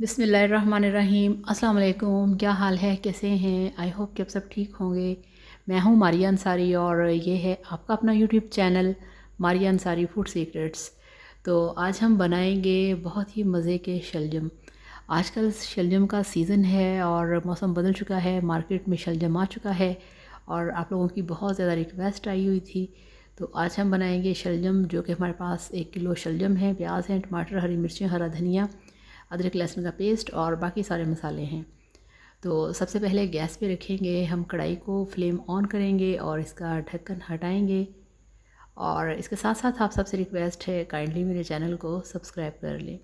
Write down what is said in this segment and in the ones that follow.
बिस्मिल्लाहिर्रहमानिर्रहीम। अस्सलाम वालेकुम। क्या हाल है, कैसे हैं? आई होप कि आप सब ठीक होंगे। मैं हूं मारिया अंसारी और ये है आपका अपना YouTube channel Maria Ansari food secrets. तो आज हम बनाएंगे बहुत ही मज़े के शलजम। आजकल शलजम का सीज़न है और मौसम बदल चुका है, मार्केट में शलजम आ चुका है और आप लोगों की बहुत ज़्यादा रिक्वेस्ट आई हुई थी। तो आज हम बनाएंगे शलजम, जो कि हमारे पास 1 किलो शलजम है, प्याज हैं, टमाटर, हरी मिर्चें, हरा धनिया, अदरक लहसुन का पेस्ट और बाकी सारे मसाले हैं। तो सबसे पहले गैस पे रखेंगे हम कढ़ाई को, फ्लेम ऑन करेंगे और इसका ढक्कन हटाएंगे। और इसके साथ साथ आप सबसे रिक्वेस्ट है, काइंडली मेरे चैनल को सब्सक्राइब कर लें।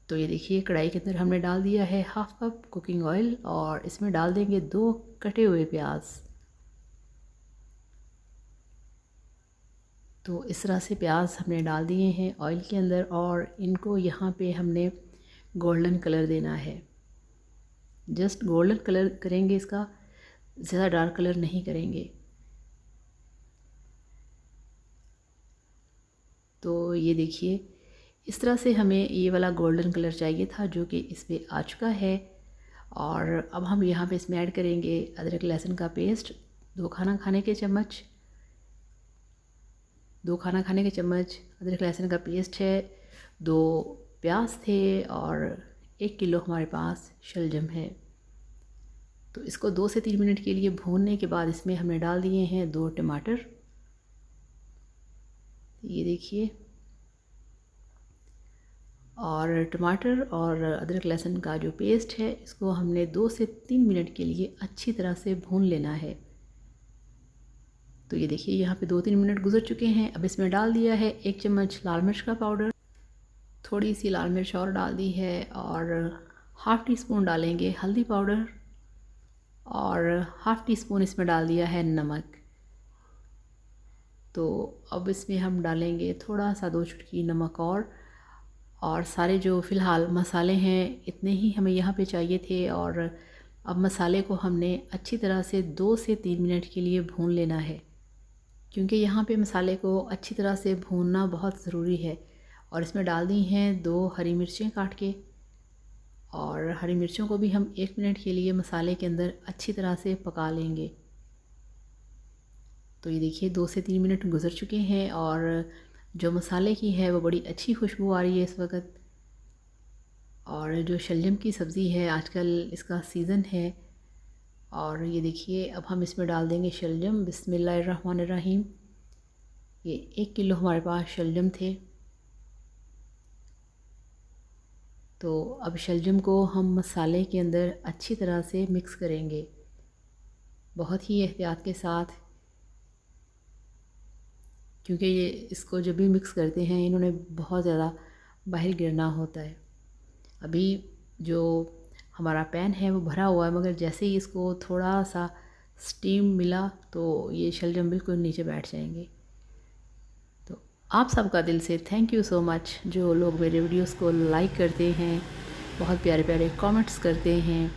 तो ये देखिए, कढ़ाई के अंदर हमने डाल दिया है 1/2 कप कुकिंग ऑयल और इसमें डाल देंगे 2 कटे हुए प्याज। तो इस तरह से प्याज हमने डाल दिए हैं ऑयल के अंदर और इनको यहाँ पे हमने गोल्डन कलर देना है। जस्ट गोल्डन कलर करेंगे, इसका ज़्यादा डार्क कलर नहीं करेंगे। तो ये देखिए, इस तरह से हमें ये वाला गोल्डन कलर चाहिए था, जो कि इस पर आ चुका है। और अब हम यहाँ पे इसमें ऐड करेंगे अदरक लहसुन का पेस्ट, 2 खाना खाने के चम्मच। 2 खाना खाने के चम्मच अदरक लहसुन का पेस्ट है। 2 प्याज थे और 1 किलो हमारे पास शलजम है। तो इसको 2 से 3 मिनट के लिए भूनने के बाद इसमें हमने डाल दिए हैं 2 टमाटर। ये देखिए, और टमाटर और अदरक लहसुन का जो पेस्ट है, इसको हमने 2 से 3 मिनट के लिए अच्छी तरह से भून लेना है। तो ये देखिए, यहाँ पे 2-3 मिनट गुजर चुके हैं। अब इसमें डाल दिया है 1 चम्मच लाल मिर्च का पाउडर, थोड़ी सी लाल मिर्च और डाल दी है, और ½ टी स्पून डालेंगे हल्दी पाउडर और ½ टी स्पून इसमें डाल दिया है नमक। तो अब इसमें हम डालेंगे थोड़ा सा 2 चुटकी नमक और सारे जो फ़िलहाल मसाले हैं, इतने ही हमें यहाँ पे चाहिए थे। और अब मसाले को हमने अच्छी तरह से 2 से 3 मिनट के लिए भून लेना है, क्योंकि यहाँ पे मसाले को अच्छी तरह से भूनना बहुत ज़रूरी है। और इसमें डाल दी हैं 2 हरी मिर्चें काट के, और हरी मिर्चों को भी हम 1 मिनट के लिए मसाले के अंदर अच्छी तरह से पका लेंगे। तो ये देखिए, 2 से 3 मिनट गुजर चुके हैं और जो मसाले की है वो बड़ी अच्छी खुशबू आ रही है इस वक्त। और जो शलजम की सब्ज़ी है, आजकल इसका सीज़न है। और ये देखिए, अब हम इसमें डाल देंगे शलजम। बिस्मिल्लाहिर्रहमानिर्रहीम। ये 1 किलो हमारे पास शलजम थे। तो अब शलजम को हम मसाले के अंदर अच्छी तरह से मिक्स करेंगे, बहुत ही एहतियात के साथ, क्योंकि ये इसको जब भी मिक्स करते हैं, इन्होंने बहुत ज़्यादा बाहर गिरना होता है। अभी जो हमारा पैन है वो भरा हुआ है, मगर जैसे ही इसको थोड़ा सा स्टीम मिला तो ये शलजम बिल्कुल नीचे बैठ जाएंगे। तो आप सबका दिल से थैंक यू सो मच, जो लोग मेरे वीडियोस को लाइक करते हैं, बहुत प्यारे प्यारे कमेंट्स करते हैं।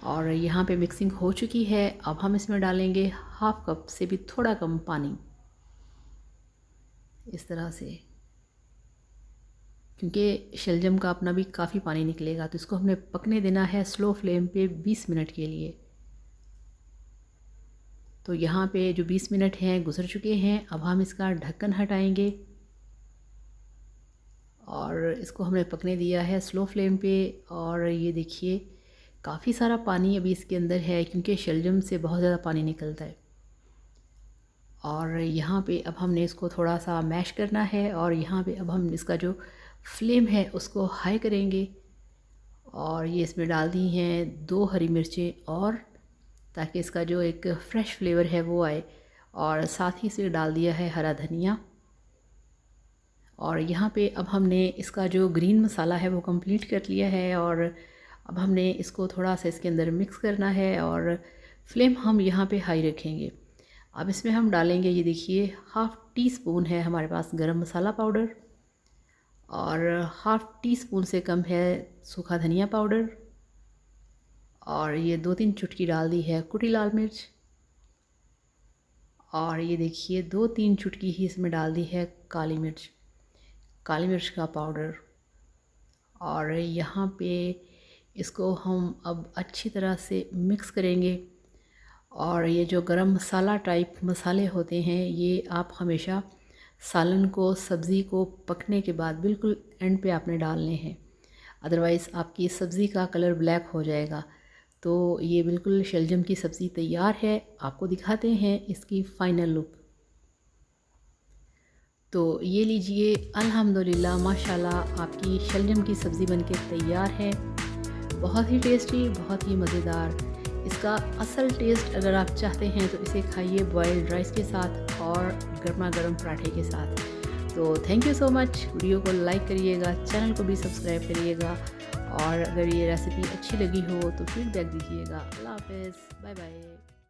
और यहाँ पे मिक्सिंग हो चुकी है। अब हम इसमें डालेंगे ½ कप से भी थोड़ा कम पानी, इस तरह से, क्योंकि शलजम का अपना भी काफ़ी पानी निकलेगा। तो इसको हमने पकने देना है स्लो फ्लेम पे 20 मिनट के लिए। तो यहाँ पे जो 20 मिनट हैं गुजर चुके हैं। अब हम इसका ढक्कन हटाएंगे और इसको हमने पकने दिया है स्लो फ्लेम पे। और ये देखिए, काफ़ी सारा पानी अभी इसके अंदर है, क्योंकि शलजम से बहुत ज़्यादा पानी निकलता है। और यहाँ पे अब हमने इसको थोड़ा सा मैश करना है, और यहाँ पे अब हम इसका जो फ्लेम है उसको हाई करेंगे। और ये इसमें डाल दी हैं 2 हरी मिर्चें, और ताकि इसका जो एक फ़्रेश फ्लेवर है वो आए। और साथ ही से डाल दिया है हरा धनिया। और यहाँ पे अब हमने इसका जो ग्रीन मसाला है वो कंप्लीट कर लिया है। और अब हमने इसको थोड़ा सा इसके अंदर मिक्स करना है, और फ्लेम हम यहाँ पे हाई रखेंगे। अब इसमें हम डालेंगे, ये देखिए, ½ टी स्पून है हमारे पास गरम मसाला पाउडर, और ½ टी स्पून से कम है सूखा धनिया पाउडर, और ये 2-3 चुटकी डाल दी है कुटी लाल मिर्च, और ये देखिए 2-3 चुटकी ही इसमें डाल दी है काली मिर्च का पाउडर। और यहाँ पे इसको हम अब अच्छी तरह से मिक्स करेंगे। और ये जो गरम मसाला टाइप मसाले होते हैं, ये आप हमेशा सालन को, सब्ज़ी को पकने के बाद बिल्कुल एंड पे आपने डालने हैं, अदरवाइज़ आपकी सब्ज़ी का कलर ब्लैक हो जाएगा। तो ये बिल्कुल शलजम की सब्ज़ी तैयार है। आपको दिखाते हैं इसकी फ़ाइनल लुक। तो ये लीजिए, अल्हम्दुलिल्लाह माशाल्लाह आपकी शलजम की सब्ज़ी बनके तैयार है। बहुत ही टेस्टी, बहुत ही मज़ेदार। इसका असल टेस्ट अगर आप चाहते हैं तो इसे खाइए बॉयल्ड राइस के साथ और गर्मा गर्म पराठे के साथ। तो thank you so much. Video को लाइक करिएगा, चैनल को भी सब्सक्राइब करिएगा, और अगर ये रेसिपी अच्छी लगी हो तो फीडबैक दीजिएगा। अल्लाह हाफ़िज़, बाय बाय।